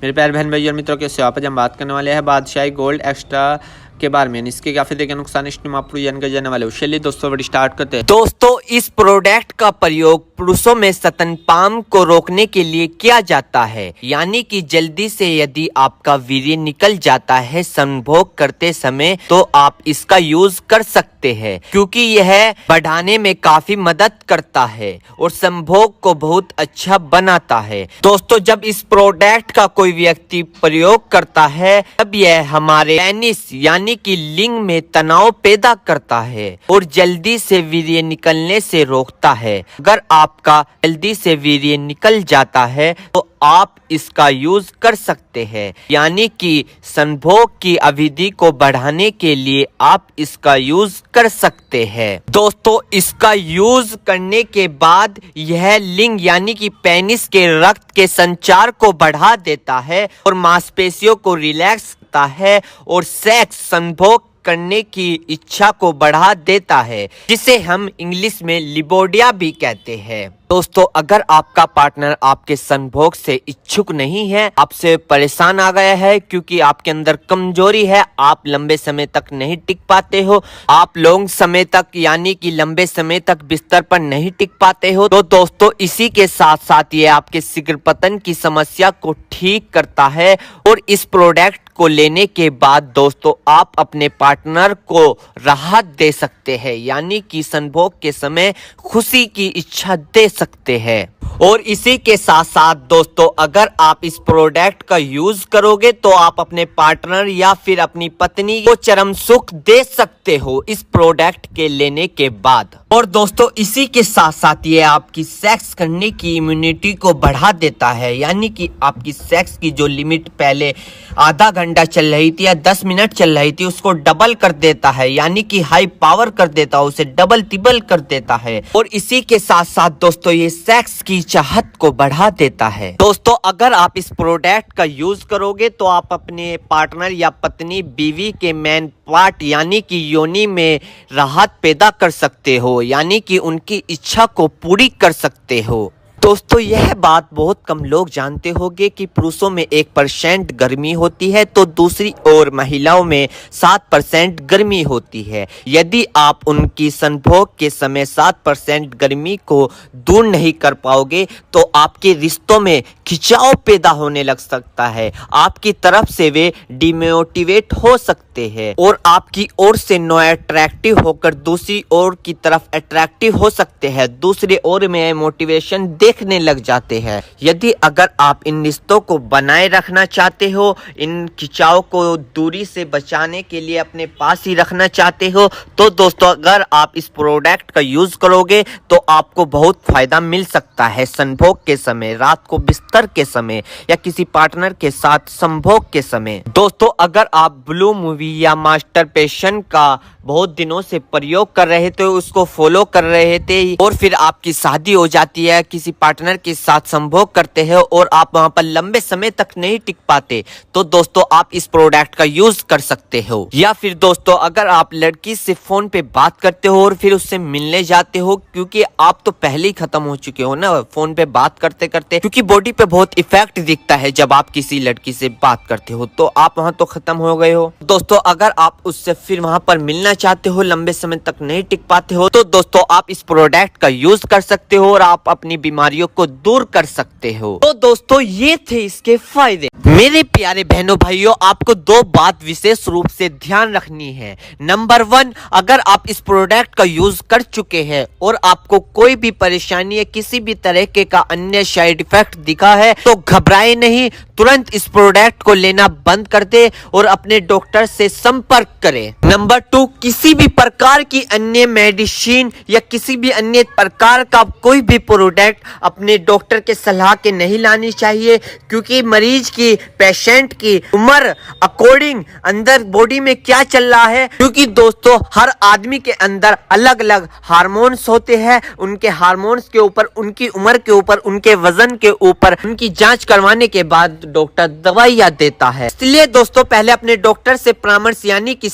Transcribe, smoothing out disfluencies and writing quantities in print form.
मेरे प्यारे बहन भाई और मित्रों, कैसे हो आप? आज हम बात करने वाले हैं बादशाही गोल्ड एक्स्ट्रा के बारे में। इसके क्या फायदे, क्या नुकसान, इस आप पूरी जानकारी जानने वाले हो। चलिए दोस्तों, वीडियो स्टार्ट करते हैं। दोस्तों, इस प्रोडक्ट का प्रयोग पुरुषों में स्तनपान को रोकने के लिए किया जाता है, यानी कि जल्दी से यदि आपका वीर्य निकल जाता है संभोग करते समय, तो आप इसका यूज कर सकते हैं, क्योंकि यह बढ़ाने में काफी मदद करता है और संभोग को बहुत अच्छा बनाता है। दोस्तों, जब इस प्रोडक्ट का कोई व्यक्ति प्रयोग करता है तब यह हमारे पेनिस यानी कि लिंग में तनाव पैदा करता है और जल्दी से वीर्य निकलने से रोकता है। अगर आपका जल्दी से वीर्य निकल जाता है तो आप इसका यूज कर सकते हैं, यानी कि संभोग की अवधि को बढ़ाने के लिए आप इसका यूज कर सकते हैं। दोस्तों, इसका यूज करने के बाद यह लिंग यानी कि पेनिस के रक्त के संचार को बढ़ा देता है और मांसपेशियों को रिलैक्स करता है और सेक्स संभोग करने की इच्छा को बढ़ा देता है, जिसे हम इंग्लिश में लिबोडिया भी कहते हैं। दोस्तों, अगर आपका पार्टनर आपके संभोग से इच्छुक नहीं है, आपसे परेशान आ गया है क्योंकि आपके अंदर कमजोरी है, आप लंबे समय तक नहीं टिक पाते हो, आप लॉन्ग समय तक यानी कि लंबे समय तक बिस्तर पर नहीं टिक पाते हो, तो दोस्तों इसी के साथ साथ ये आपके शीघ्र पतन की समस्या को ठीक करता है। और इस प्रोडक्ट को लेने के बाद दोस्तों आप अपने पार्टनर को राहत दे सकते हैं, यानी कि संभोग के समय खुशी की इच्छा दे सकते हैं। और इसी के साथ साथ दोस्तों, अगर आप इस प्रोडक्ट का यूज करोगे तो आप अपने पार्टनर या फिर अपनी पत्नी को चरम सुख दे सकते हो इस प्रोडक्ट के लेने के बाद। और दोस्तों, इसी के साथ साथ ये आपकी सेक्स करने की इम्यूनिटी को बढ़ा देता है, यानी कि आपकी सेक्स की जो लिमिट पहले आधा घंटा चल रही थी या 10 मिनट चल रही थी, उसको डबल कर देता है, यानी कि हाई पावर कर देता है, उसे डबल तिबल कर देता है। और इसी के साथ साथ दोस्तों ये सेक्स की चाहत को बढ़ा देता है। दोस्तों, अगर आप इस प्रोडक्ट का यूज करोगे तो आप अपने पार्टनर या पत्नी बीवी के मेन पार्ट यानी कि योनि में राहत पैदा कर सकते हो, यानी कि उनकी इच्छा को पूरी कर सकते हो। दोस्तों, यह बात बहुत कम लोग जानते होंगे कि पुरुषों में 1% गर्मी होती है तो दूसरी ओर महिलाओं में 7% गर्मी होती है। यदि आप उनकी संभोग के समय 7% गर्मी को दूर नहीं कर पाओगे तो आपके रिश्तों में खिंचाव पैदा होने लग सकता है, आपकी तरफ से वे डिमोटिवेट हो सकते हैं और आपकी ओर से नो अट्रैक्टिव होकर दूसरी ओर की तरफ अट्रैक्टिव हो सकते हैं, दूसरी ओर में मोटिवेशन देखने लग जाते हैं। यदि अगर आप इन रिश्तों को बनाए रखना चाहते हो, इन खिंचाव को दूरी से बचाने के लिए अपने पास ही रखना चाहते हो, तो दोस्तों अगर आप इस प्रोडक्ट का यूज करोगे तो आपको बहुत फायदा मिल सकता है संभोग के समय, रात को बिस्तर के समय या किसी पार्टनर के साथ संभोग के समय। दोस्तों, अगर आप ब्लू मूवी या मास्टरबेशन का बहुत दिनों से प्रयोग कर रहे थे, उसको फॉलो कर रहे थे और फिर आपकी शादी हो जाती है, किसी पार्टनर के साथ संभोग करते हैं और आप वहां पर लंबे समय तक नहीं टिक पाते, तो दोस्तों आप इस प्रोडक्ट का यूज कर सकते हो। या फिर दोस्तों, अगर आप लड़की से फोन पे बात करते हो और फिर उससे मिलने जाते हो, क्योंकि आप तो पहले ही खत्म हो चुके हो ना फोन पे बात करते करते, क्योंकि बॉडी पे बहुत इफेक्ट दिखता है जब आप किसी लड़की से बात करते हो, तो आप वहां तो खत्म हो गए हो। दोस्तों, अगर आप उससे फिर वहां पर मिलना चाहते हो, लंबे समय तक नहीं टिक पाते हो, तो दोस्तों आप इस प्रोडक्ट का यूज कर सकते हो और आप अपनी बीमारियों को दूर कर सकते हो। तो दोस्तों, ये थे इसके फायदे। मेरे प्यारे बहनों भाइयों, आपको 2 बात विशेष रूप से ध्यान रखनी है। नंबर 1, अगर आप इस प्रोडक्ट का यूज कर चुके हैं और आपको कोई भी परेशानी या किसी भी तरह के का अन्य साइड इफेक्ट दिखा है तो घबराए नहीं, तुरंत इस प्रोडक्ट को लेना बंद कर दे और अपने डॉक्टर से संपर्क करें। नंबर 2, किसी भी प्रकार की अन्य मेडिसिन या किसी भी अन्य प्रकार का कोई भी प्रोडक्ट अपने डॉक्टर के सलाह के नहीं लानी चाहिए, क्योंकि मरीज की, पेशेंट की उम्र अकॉर्डिंग अंदर बॉडी में क्या चल रहा है, क्योंकि दोस्तों हर आदमी के अंदर अलग अलग हार्मोन्स होते हैं, उनके हार्मोन्स के ऊपर, उनकी उम्र के ऊपर, उनके वजन के ऊपर उनकी जांच करवाने के बाद डॉक्टर दवाइयां देता है। इसलिए दोस्तों पहले अपने डॉक्टर से परामर्श यानी कि